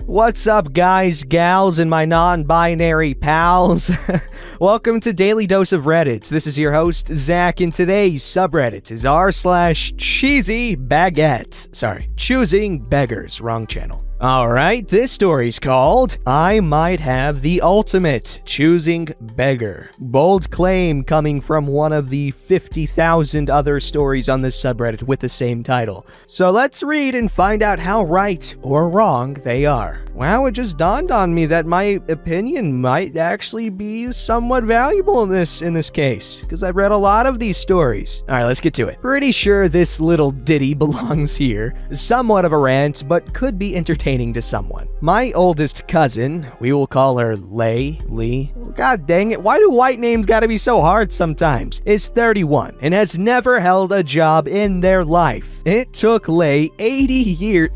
What's up, guys, gals, and my non-binary pals? Welcome to Daily Dose of Reddit. This is your host, Zach, and today's subreddit is r/ChoosingBeggars. Sorry, Choosing Beggars, wrong channel. Alright, this story's called I Might Have the Ultimate Choosing Beggar. Bold claim coming from one of the 50,000 other stories on this subreddit with the same title. So let's read and find out how right or wrong they are. Wow, it just dawned on me that my opinion might actually be somewhat valuable in this case, because I've read a lot of these stories. Alright, let's get to it. Pretty sure this little ditty belongs here. Somewhat of a rant, but could be entertaining to someone. My oldest cousin, we will call her Lee. God dang it, why do white names gotta be so hard sometimes? Is 31 and has never held a job in their life. It took Lee 8 years,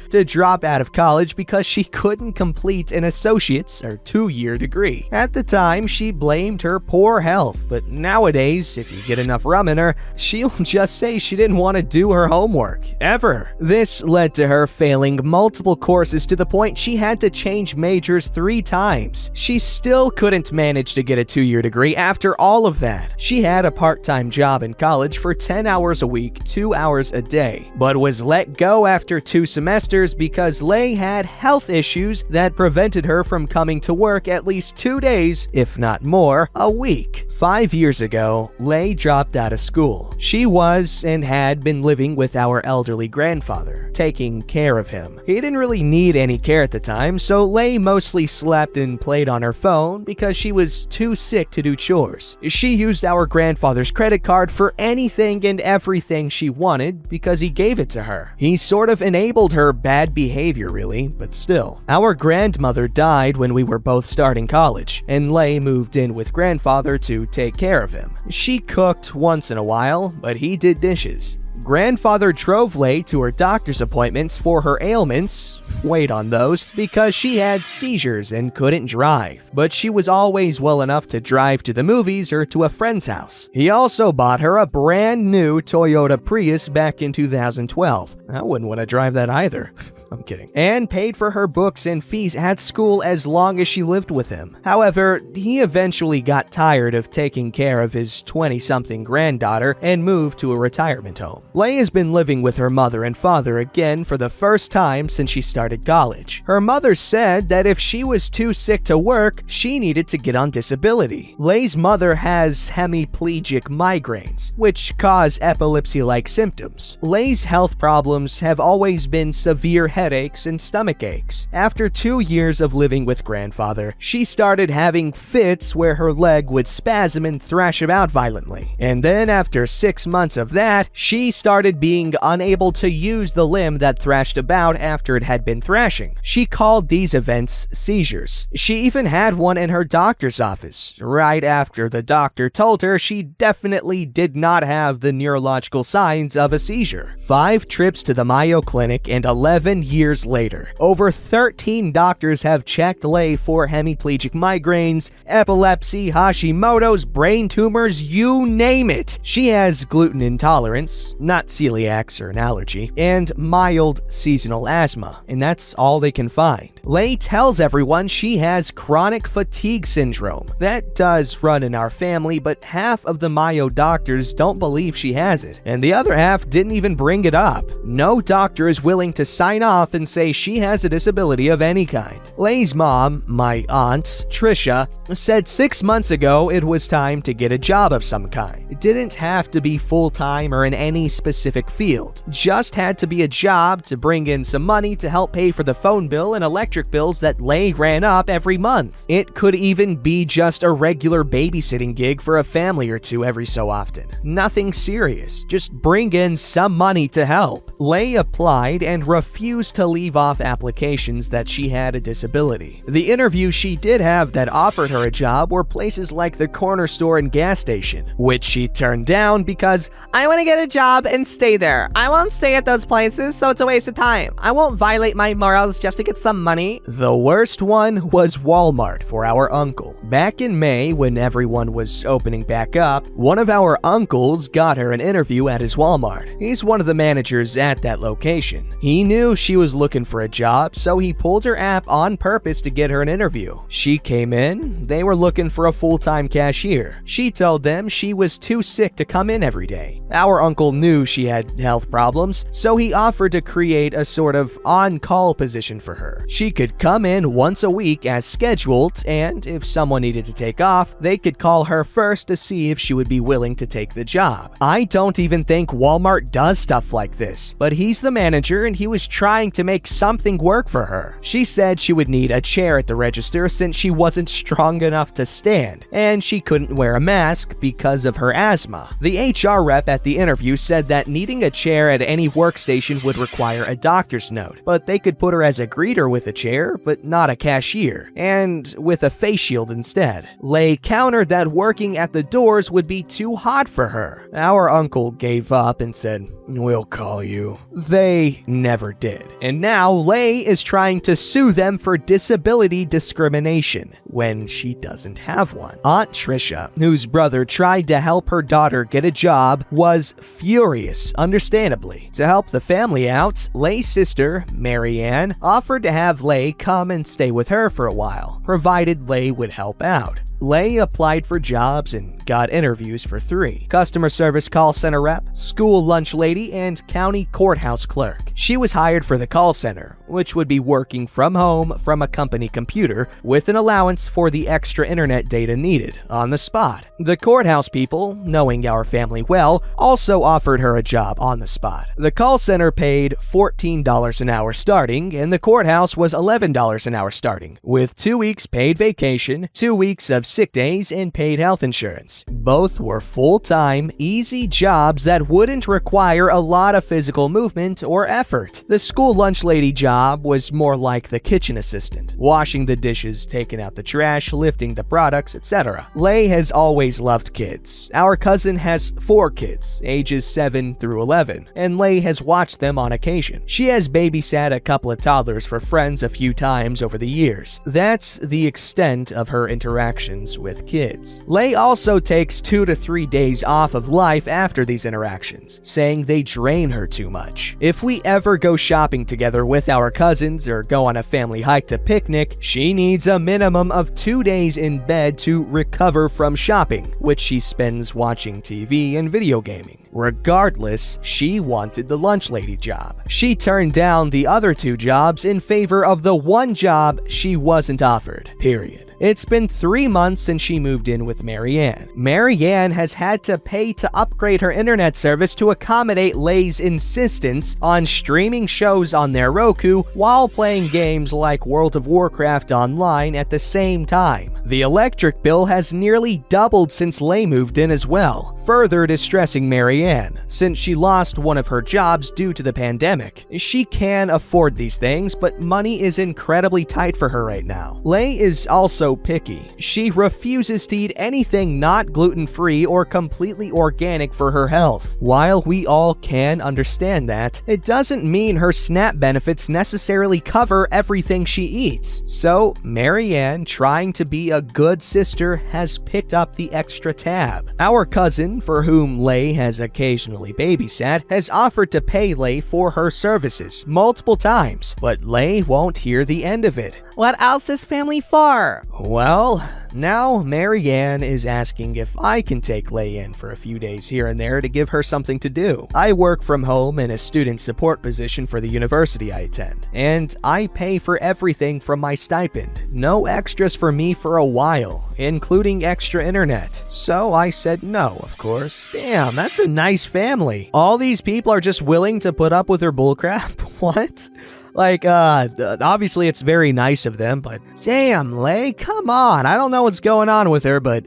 to drop out of college because she couldn't complete an associate's or 2-year degree. At the time, she blamed her poor health, but nowadays, if you get enough rum in her, she'll just say she didn't want to do her homework, ever. This led to her failing multiple courses to the point she had to change majors 3 times. She still couldn't manage to get a 2-year degree after all of that. She had a part-time job in college for 10 hours a week, 2 hours a day, but was let go after 2 semesters because Lay had health issues that prevented her from coming to work at least 2 days, if not more, a week. 5 years ago, Lay dropped out of school. She was and had been living with our elderly grandfather, taking care of him. He didn't really need any care at the time, so Lay mostly slept and played on her phone because she was too sick to do chores. She used our grandfather's credit card for anything and everything she wanted because he gave it to her. He sort of enabled her bad behavior, really, but still. Our grandmother died when we were both starting college, and Lay moved in with grandfather to take care of him. She cooked once in a while, but he did dishes. Grandfather drove Lay to her doctor's appointments for her ailments, wait on those, because she had seizures and couldn't drive, but she was always well enough to drive to the movies or to a friend's house. He also bought her a brand new Toyota Prius back in 2012. I wouldn't want to drive that either. I'm kidding. And paid for her books and fees at school as long as she lived with him. However, he eventually got tired of taking care of his 20-something granddaughter and moved to a retirement home. Lay has been living with her mother and father again for the first time since she started college. Her mother said that if she was too sick to work, she needed to get on disability. Lay's mother has hemiplegic migraines, which cause epilepsy-like symptoms. Lay's health problems have always been severe headaches and stomach aches. After 2 years of living with grandfather, she started having fits where her leg would spasm and thrash about violently. And then after 6 months of that, she started being unable to use the limb that thrashed about after it had been thrashing. She called these events seizures. She even had one in her doctor's office, right after the doctor told her she definitely did not have the neurological signs of a seizure. 5 trips to the Mayo Clinic and 11 years later, over 13 doctors have checked Lay for hemiplegic migraines, epilepsy, Hashimoto's, brain tumors, you name it. She has gluten intolerance, not celiacs or an allergy, and mild seasonal asthma, and that's all they can find. Lay tells everyone she has chronic fatigue syndrome. That does run in our family, but half of the Mayo doctors don't believe she has it, and the other half didn't even bring it up. No doctor is willing to sign off and say she has a disability of any kind. Lay's mom, my aunt, Trisha, said 6 months ago it was time to get a job of some kind. It didn't have to be full-time or in any specific field. Just had to be a job to bring in some money to help pay for the phone bill and electric bills that Lay ran up every month. It could even be just a regular babysitting gig for a family or two every so often. Nothing serious, just bring in some money to help. Lay applied and refused to leave off applications that she had a disability. The interview she did have that offered her a job were places like the corner store and gas station, which she turned down because I want to get a job and stay there. I won't stay at those places, so it's a waste of time. I won't violate my morals just to get some money. The worst one was Walmart for our uncle. Back in May, when everyone was opening back up, one of our uncles got her an interview at his Walmart. He's one of the managers at that location. He knew she was looking for a job, so he pulled her app on purpose to get her an interview. She came in. They were looking for a full-time cashier. She told them she was too sick to come in every day. Our uncle knew she had health problems, so he offered to create a sort of on-call position for her. She could come in once a week as scheduled, and if someone needed to take off, they could call her first to see if she would be willing to take the job. I don't even think Walmart does stuff like this, but he's the manager and he was trying to make something work for her. She said she would need a chair at the register since she wasn't strong enough to stand, and she couldn't wear a mask because of her asthma. The HR rep at the interview said that needing a chair at any workstation would require a doctor's note, but they could put her as a greeter with a chair, but not a cashier, and with a face shield instead. Lei countered that working at the doors would be too hot for her. Our uncle gave up and said, "We'll call you." They never did, and now Lei is trying to sue them for disability discrimination when she doesn't have one. Aunt Trisha, whose brother tried to help her daughter get a job, was furious, understandably. To help the family out, Lei's sister, Mary Ann, offered to have Lei come and stay with her for a while, provided Lei would help out. Lei applied for jobs and got interviews for 3: customer service call center rep, school lunch lady, and county courthouse clerk. She was hired for the call center, which would be working from home from a company computer with an allowance for the extra internet data needed on the spot. The courthouse people, knowing our family well, also offered her a job on the spot. The call center paid $14 an hour starting, and the courthouse was $11 an hour starting, with 2 weeks paid vacation, 2 weeks of sick days, and paid health insurance. Both were full-time, easy jobs that wouldn't require a lot of physical movement or effort. The school lunch lady job was more like the kitchen assistant, washing the dishes, taking out the trash, lifting the products, etc. Lei has always loved kids. Our cousin has 4 kids, ages 7 through 11, and Lei has watched them on occasion. She has babysat a couple of toddlers for friends a few times over the years. That's the extent of her interactions with kids. Lei also takes 2 to 3 days off of life after these interactions, saying they drain her too much. If we ever go shopping together with our cousins or go on a family hike to picnic, she needs a minimum of 2 days in bed to recover from shopping, which she spends watching TV and video gaming. Regardless, she wanted the lunch lady job. She turned down the other 2 jobs in favor of the one job she wasn't offered, period. It's been 3 months since she moved in with Mary Ann. Mary Ann has had to pay to upgrade her internet service to accommodate Lei's insistence on streaming shows on their Roku while playing games like World of Warcraft online at the same time. The electric bill has nearly doubled since Lei moved in as well, further distressing Mary Ann, since she lost one of her jobs due to the pandemic. She can afford these things, but money is incredibly tight for her right now. Lei is also picky. She refuses to eat anything not gluten-free or completely organic for her health. While we all can understand that, it doesn't mean her SNAP benefits necessarily cover everything she eats. So, Mary Ann, trying to be a good sister, has picked up the extra tab. Our cousin, for whom Lei has occasionally babysat, has offered to pay Lei for her services multiple times, but Lei won't hear the end of it. What else is family for? Well, now Mary Ann is asking if I can take Lei in for a few days here and there to give her something to do. I work from home in a student support position for the university I attend, and I pay for everything from my stipend. No extras for me for a while, including extra internet. So I said no, of course. Damn, that's a nice family. All these people are just willing to put up with her bullcrap? What? Like, obviously it's very nice of them, but damn, Lei, come on. I don't know what's going on with her, but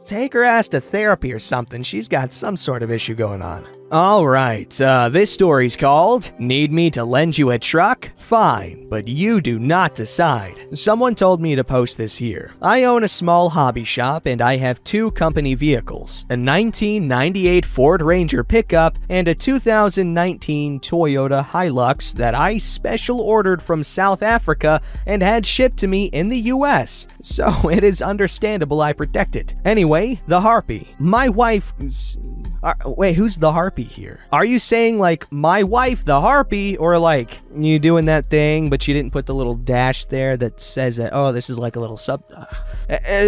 take her ass to therapy or something. She's got some sort of issue going on. Alright, this story's called Need Me to Lend You a Truck? Fine, but you do not decide. Someone told me to post this here. I own a small hobby shop and I have 2 company vehicles, a 1998 Ford Ranger pickup and a 2019 Toyota Hilux that I special ordered from South Africa and had shipped to me in the US, so it is understandable I protect it. Anyway, the Harpy. My wife Wait, who's the harpy here? Are you saying like my wife, the harpy, or like you doing that thing, but you didn't put the little dash there that says that, oh, this is like a little sub.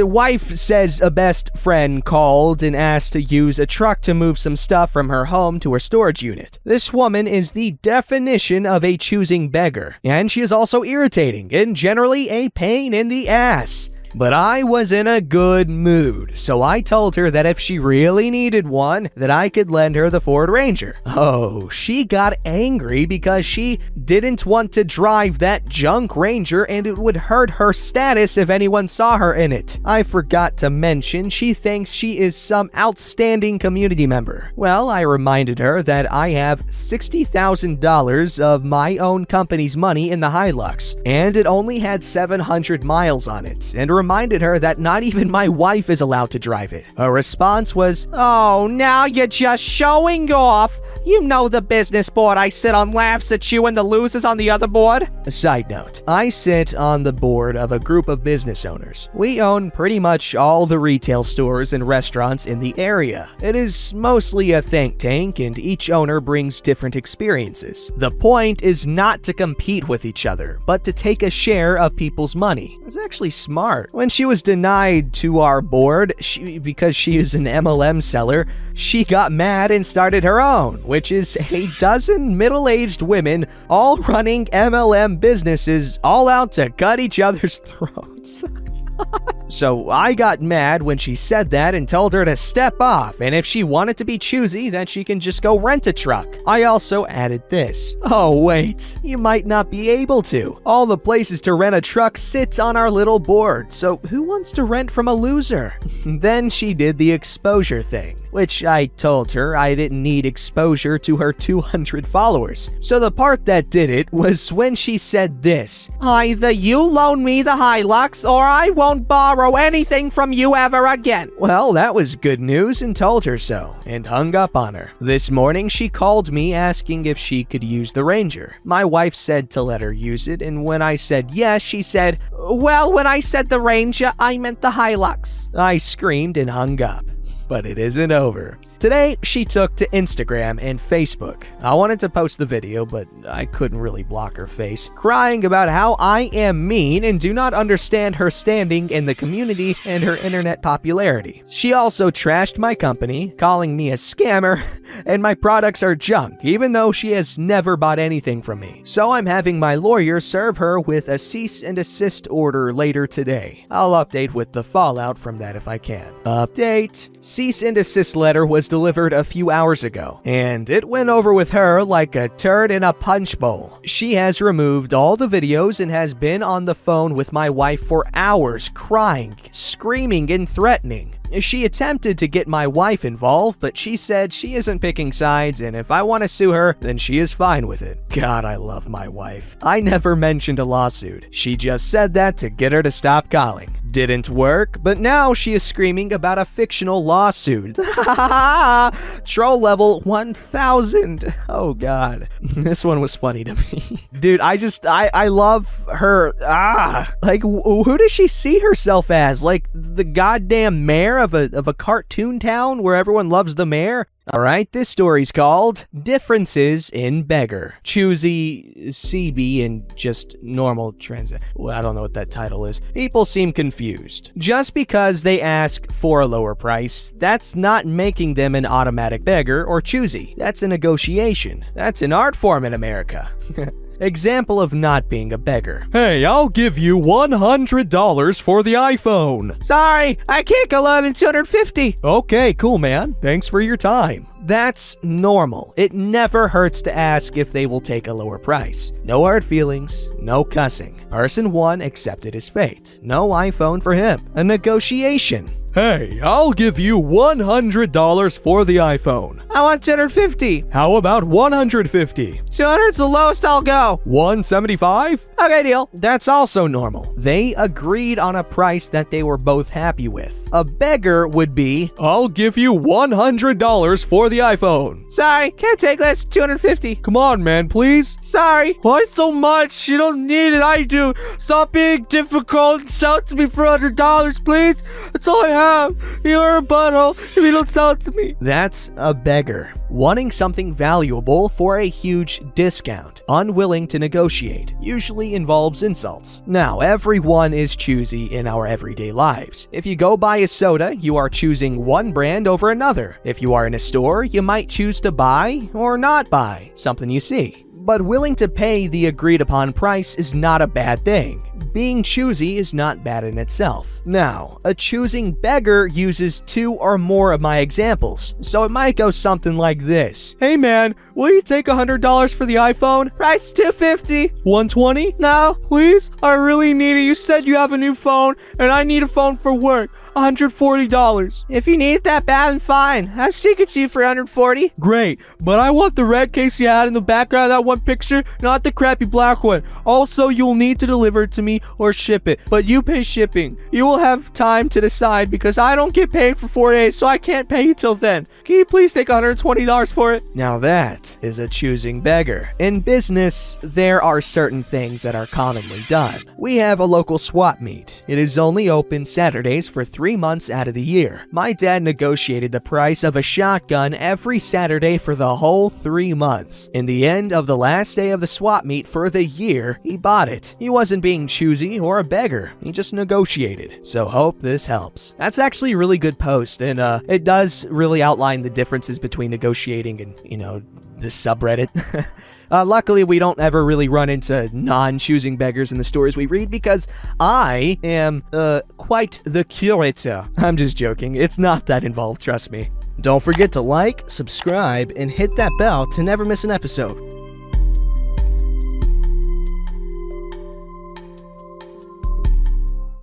Wife says a best friend called and asked to use a truck to move some stuff from her home to her storage unit. This woman is the definition of a choosing beggar, and she is also irritating and generally a pain in the ass. But I was in a good mood, so I told her that if she really needed one, that I could lend her the Ford Ranger. Oh, she got angry because she didn't want to drive that junk Ranger and it would hurt her status if anyone saw her in it. I forgot to mention she thinks she is some outstanding community member. Well, I reminded her that I have $60,000 of my own company's money in the Hilux, and it only had 700 miles on it, and reminded her that not even my wife is allowed to drive it. Her response was, "Oh, now you're just showing off. You know the business board I sit on laughs at you and the losers on the other board." A side note, I sit on the board of a group of business owners. We own pretty much all the retail stores and restaurants in the area. It is mostly a think tank and each owner brings different experiences. The point is not to compete with each other, but to take a share of people's money. It's actually smart. When she was denied to our board because she is an MLM seller, she got mad and started her own, which is a dozen middle-aged women all running MLM businesses all out to cut each other's throats. So I got mad when she said that and told her to step off, and if she wanted to be choosy, then she can just go rent a truck. I also added this. Oh wait, you might not be able to. All the places to rent a truck sit on our little board, so who wants to rent from a loser? Then she did the exposure thing, which I told her I didn't need exposure to her 200 followers. So the part that did it was when she said this. "Either you loan me the Hilux or I won't borrow anything from you ever again." Well, that was good news and told her so, and hung up on her. This morning she called me asking if she could use the Ranger. My wife said to let her use it, and when I said yes, she said, "Well, when I said the Ranger, I meant the Hilux." I screamed and hung up. But it isn't over. Today, she took to Instagram and Facebook. I wanted to post the video, but I couldn't really block her face, crying about how I am mean and do not understand her standing in the community and her internet popularity. She also trashed my company, calling me a scammer, and my products are junk, even though she has never bought anything from me. So I'm having my lawyer serve her with a cease and desist order later today. I'll update with the fallout from that if I can. Update. Cease and desist letter was delivered a few hours ago, and it went over with her like a turd in a punch bowl. She has removed all the videos and has been on the phone with my wife for hours, crying, screaming, and threatening. She attempted to get my wife involved, but she said she isn't picking sides, and if I want to sue her, then she is fine with it. God, I love my wife. I never mentioned a lawsuit. She just said that to get her to stop calling. Didn't work, but now she is screaming about a fictional lawsuit. Troll level 1000. Oh god. This one was funny to me. Dude, I love her. Like, who does she see herself as? Like the goddamn mayor of a cartoon town where everyone loves the mayor? Alright, this story's called Differences in Beggar. Choosy, CB, and just normal transit. Well, I don't know what that title is. People seem confused. Just because they ask for a lower price, that's not making them an automatic beggar or choosy. That's a negotiation. That's an art form in America. Example of not being a beggar. Hey, I'll give you $100 for the iPhone. Sorry, I can't go lower than $250. Okay, cool, man. Thanks for your time. That's normal. It never hurts to ask if they will take a lower price. No hard feelings, no cussing. Person 1 accepted his fate. No iPhone for him. A negotiation. Hey, I'll give you $100 for the iPhone. I want $250. How about $150? 200's the lowest I'll go. $175? Okay, deal. That's also normal. They agreed on a price that they were both happy with. a beggar would be, I'll give you $100 for the iPhone. Sorry, can't take less than 250. Come on, man, please. Sorry. Why so much? You don't need it, I do. Stop being difficult and sell it to me for $100, please. That's all I have. You're a butthole if you don't sell it to me. That's a beggar. Wanting something valuable for a huge discount, unwilling to negotiate, usually involves insults. Now, everyone is choosy in our everyday lives. If you go buy a soda, you are choosing one brand over another. If you are in a store, you might choose to buy or not buy something you see. But willing to pay the agreed upon price is not a bad thing. Being choosy is not bad in itself. Now, a choosing beggar uses two or more of my examples, so it might go something like this. Hey man, will you take $100 for the iPhone? Price $250. $120? No. Please? I really need it. You said you have a new phone, and I need a phone for work. $140. If you need it that bad, then fine. I'll seek it to you for $140. Great, but I want the red case you had in the background of that one picture, not the crappy black one. Also, you'll need to deliver it to me or ship it, but you pay shipping. You will have time to decide because I don't get paid for 4 days, so I can't pay you till then. Can you please take $120 for it? Now that is a choosing beggar. In business, there are certain things that are commonly done. We have a local swap meet. It is only open Saturdays for 3 months out of the year. My dad negotiated the price of a shotgun every Saturday for the whole 3 months. In the end of the last day of the swap meet for the year, he bought it. He wasn't being choosy or a beggar. He just negotiated. So hope this helps. That's actually a really good post, and it does really outline the differences between negotiating and, the subreddit. Luckily, we don't ever really run into non-choosing beggars in the stories we read because I am, quite the curator. I'm just joking. It's not that involved, trust me. Don't forget to like, subscribe, and hit that bell to never miss an episode.